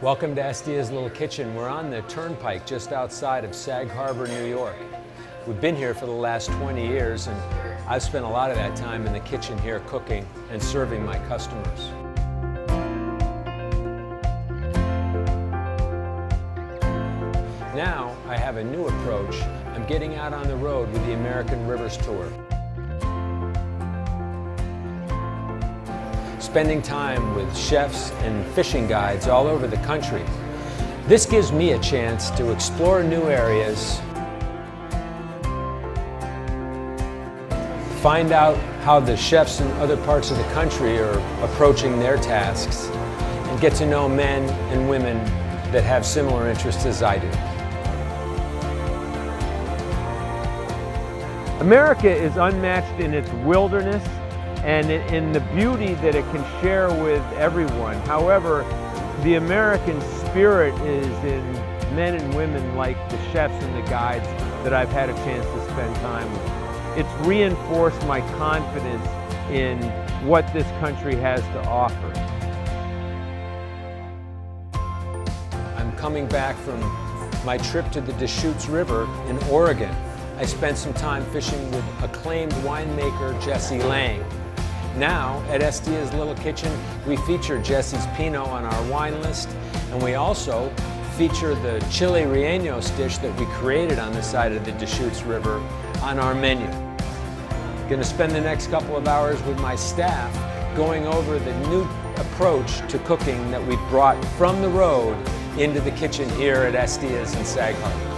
Welcome to Estia's Little Kitchen. We're on the turnpike just outside of Sag Harbor, New York. We've been here for the last 20 years, and I've spent a lot of that time in the kitchen here cooking and serving my customers. Now I have a new approach. I'm getting out on the road with the American Rivers Tour. Spending time with chefs and fishing guides all over the country. This gives me a chance to explore new areas, find out how the chefs in other parts of the country are approaching their tasks, and get to know men and women that have similar interests as I do. America is unmatched in its wilderness and in the beauty that it can share with everyone. However, the American spirit is in men and women like the chefs and the guides that I've had a chance to spend time with. It's reinforced my confidence in what this country has to offer. I'm coming back from my trip to the Deschutes River in Oregon. I spent some time fishing with acclaimed winemaker Jesse Lang. Now, at Estia's Little Kitchen, we feature Jesse's Pinot on our wine list, and we also feature the chile rellenos dish that we created on the side of the Deschutes River on our menu. Going to spend the next couple of hours with my staff going over the new approach to cooking that we brought from the road into the kitchen here at Estia's in Sag Harbor.